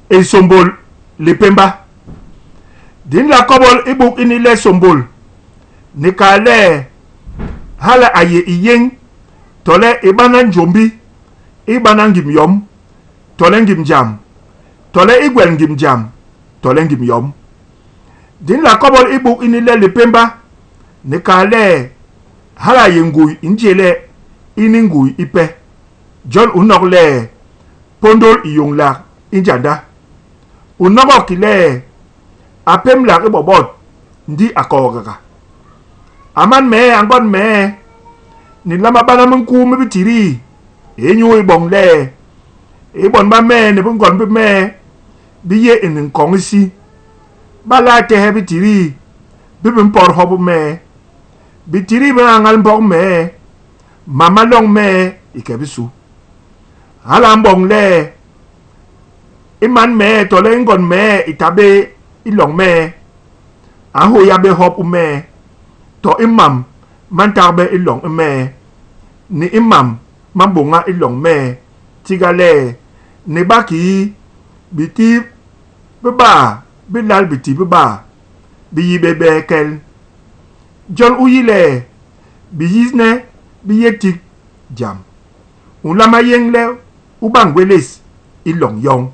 e sombol le pemba din la kobol ibuk ini le sombol ni kale hala aye iyeng tole ibana njombi ibana ngim yom tole ngim jam tole igwel ngim jam tole ngim yom din la kobol ibuk ini le pemba ni kale hala yengui injele ini ngui ipe John unok le pondol iyong la injanda unoko kile apem la ibobot ndi akogaga aman me angon me ni lama bana mungku me bitiri enyu ibong le ibon ba me ne bungon be me biye enin kongisi bala te he bitiri bibin por hobu me bitiri ba angal bong me mama long me ikebisu hala mbong le iman me tole ngon me itabe ilong me aho ya be hop me to imam man tabe ilong me ni imam mambunga ilong me tigale ne baki biti beba bilal biti beba biyi bebe kel John uyile biyizne biyetik jam ulama yengle ubangweles ilong yong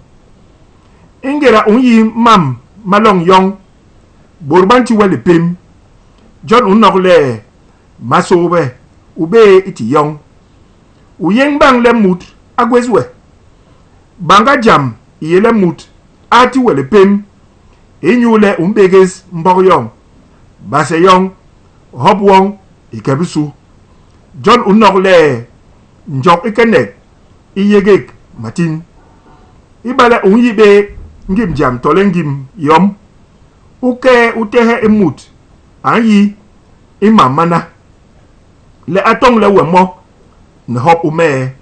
ingera unyi mam malong yong borbanti wele pim John unokle masobe ube iti yong uyeng bang le mut agwezwe banga jam yele mut ati wele pim inyule umbeges mbok yong base yong hop wong ikebisu John unokle njok ikenek iyegek matin ibale unyibe ngim jam tole ngim yom uke utehe emut anyi imamana le atong le wemo ne hop ume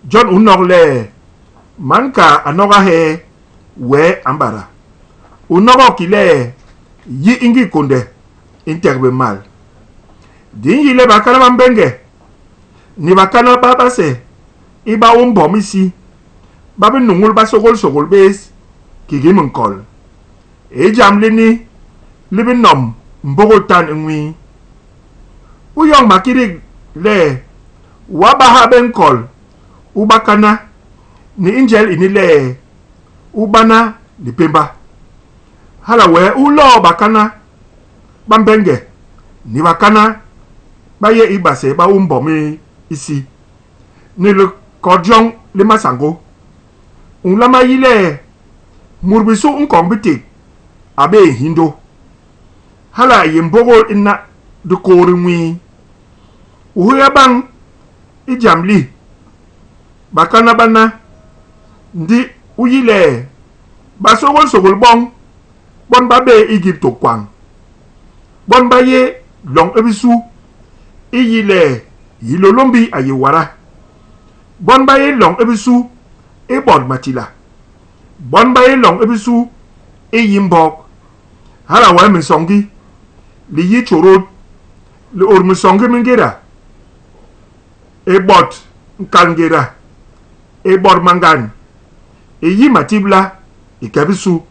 John unok le manka anoga he we ambara unogo kile yi ingi konde interbe mal din yile bakana mambenge ni bakana babase iba umbom isi babi nungul ba sogol bes kigi munkol jam lini libi nom mbogo tan ngwi uyong makirig le wabaha benkol ubakana ni ingel ini le ubana ni pemba hala we ulo bakana bambenge ni bakana baye ibase ba umbomi isi ni le kodjong le masango unlama yile murbisu unkong bitik abe hindo hala yembogo inna de koringwi uhuya bang ijamli bakana bana ndi uyile basogol bon babe Egypto kwang bon baye long ebisu iyile yilolombi ayiwara bon baye long ebisu ebod matila bon baye long ebisu eyimbok hala wa misongi li yi chorod li or misongi mingera ebot nkangera ebod mangan eyi matibla ikabisu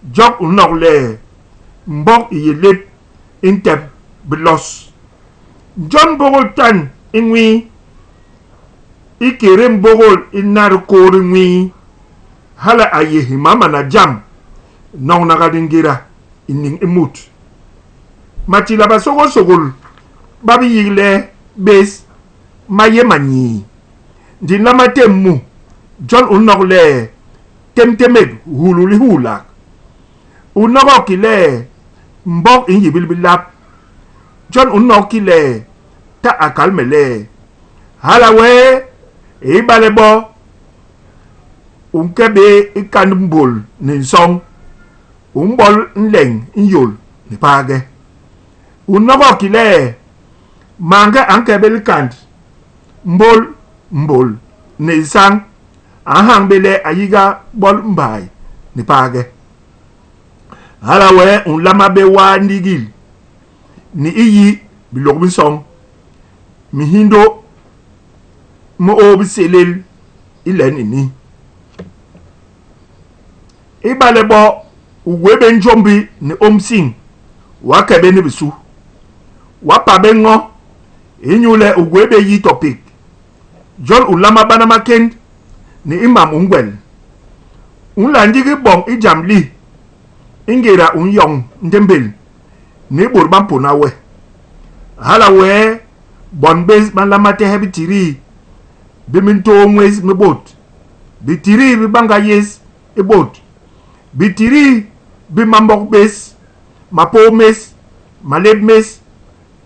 job unokle mbok iyelep intep bilos John bogol tan ingwi ikere mbogol inar koringwi hala ayehi mama na jam nong nagadingira ining imut matila ba sogol babi yile bes maye manyi ndina matemu John unokle temtemek hululi hulak unokile mbok inyibilbilap John unokile ta akalmele halawe ibalebo unkebe ikanmbol ninsong umbol nleng inyol ni page unokile manga ankebel kant mbol nisang ahang bele ayiga bol mbai ni page halawe unlama be wa ndigil ni iyi bilogbi song mihindo mo obiselel ilen ini ibalebo uwebe njombi ni omsing wakebe ni bisu wapabe ngo inyule uwebe yi topic John ulama banama kend ni imam ungwel unlandigi bong ijamli ingira unyong ndembel ni burban punawe halawe bon base banlama te hebi tiri biminto mwes mebot bitiri bibanga yes ebot bitiri bimambok bes mapo mes maleb mes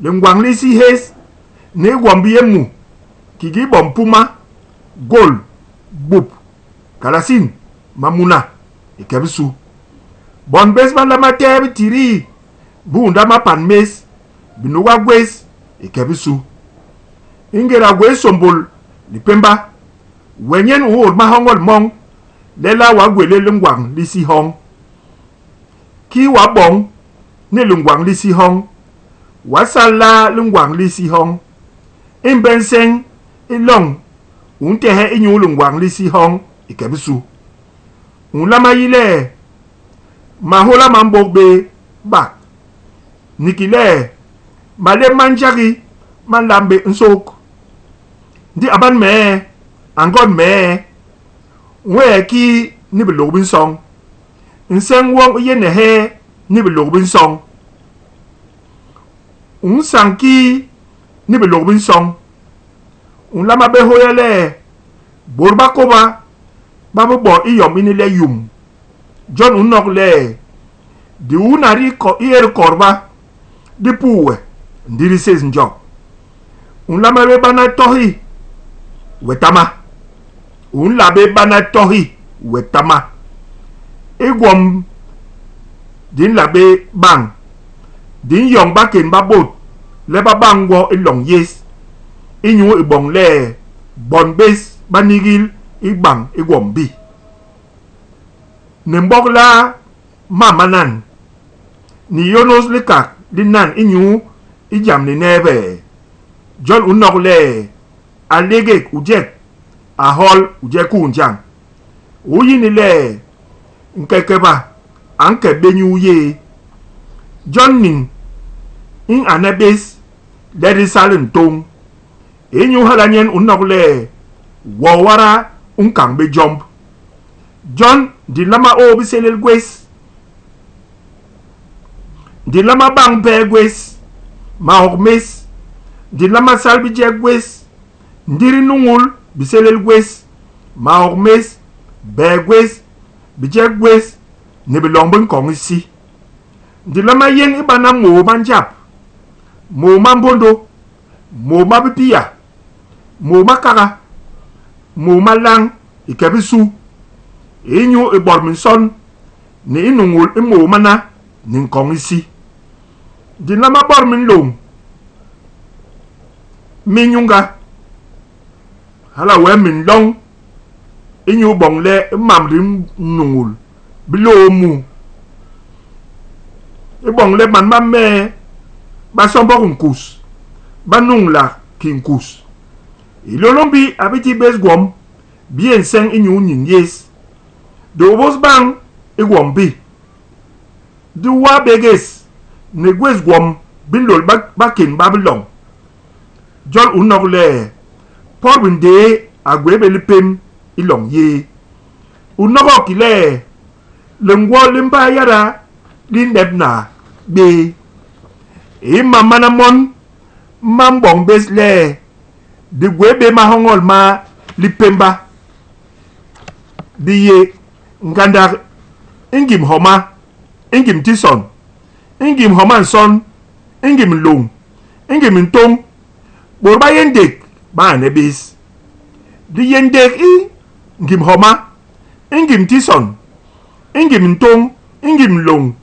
lengwangli si hes ni gwambiyemu kigi bompuma gol bup kalasin mamuna ikebisu bon bes banlama te hebi tiri bunda mapan mes binuwa gwes ikebisu ingera gwes sombol lipemba wenyen uur mahongol mong lela wa gwele lungwang lisi hong ki wa bong ni lungwang lisi hong wasala lungwang lisi hong imbenseng ilong untehe inyu lungwang lisi hong ikebisu unlama yile mahola mambogbe bak nikile male manjagi malambe nsok ndi aban me angon me we ki ni belobin song nseng wong yene he ni belobin song unsang ki ni belobin song unlama be hoyale borba koba babu bo iyom inile yum John unok le di unari ko ier korba di puwe ndiri says njok unlama be bana tohi wetama unlabe bana tohi wetama egwom din labe bang din yong bakin babot le babangwo ilong yes inyu ibong le bon base banigil ibang egwom bi nembogla mamanan ni yonos likak dinan inyu ijam ni nebe John unok le alege ujek ahol ujeku unjang uyini le nkekeba anke benyu ye John ning in anabes ledi salin tong inyu halanyen unok le wawara unkang be jump John di lama o biselel gwes di lama bang be gwes mahok mes di lama salbi je gwes ndiri nungul biselel gwes mahok mes be gwes bije gwes ni bilongbin kong isi di lama yen ibana mo manjap mo mambondo mo mabipia mo makara mo malang ikebisu inyu iborminson ni inungul imo mana ni kong isi di lama bormin long minyunga hala we min long inyu bongle mamrim nungul bilo mu ibongle man mamme ba sombo kunkus ba nungla kinkus ilolombi abiti besgwom bien seng inyu nyin yes do bos bang igwombi du wa beges ne gwesgwom bilol bakin babylon John unok le porbinde agwebe lipem ilong ye unok ile lengwo limba yara lindebna be mamana mon mambong besle de gwebe mahongol ma lipemba diye nganda ingim homa ingim tison ingim homan son ingim long ingim ntong borba yendek ba nebis di yendek i ngim homa ingim tison ingim ntong ingim long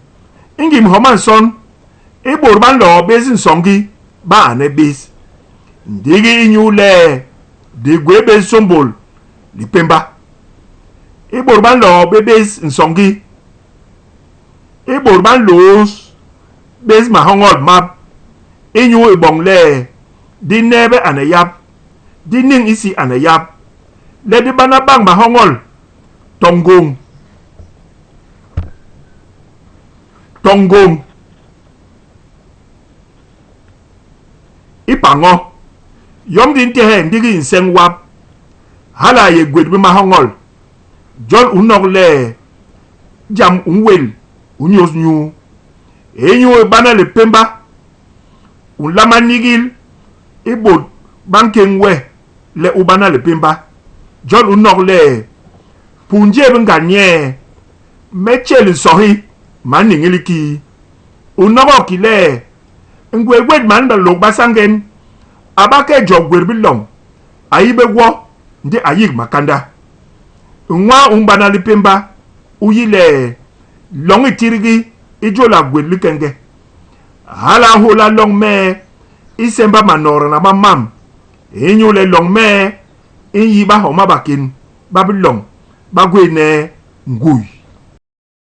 ingim homan son e borba lo besin songi ba nebis ndigi inyule de gwebe sombol lipemba e borba lo bebes nsongi e borba los bes mahongol map inyu ibongle di nebe anayap di ning isi anayap le di bana bang mahongol tonggong tongong ipango yom din te he ndigi inseng wap hala ye gwed bi mahongol John unok le jam unwel unyos nyu enyu bana le pemba ulama nigil ibod bankengwe le ubana le pemba John unok le punje benganye mechel sohi mani ngiliki unoko kile ngwegwed man da lok basangen abake jogwer bilong ayibe wo ndi ayig makanda nwa umbana lipemba uyile long itirigi ijola gwed likenge hala hola long me isemba manora na mamam enyule long me inyiba homa bakin babilong bagwene ngui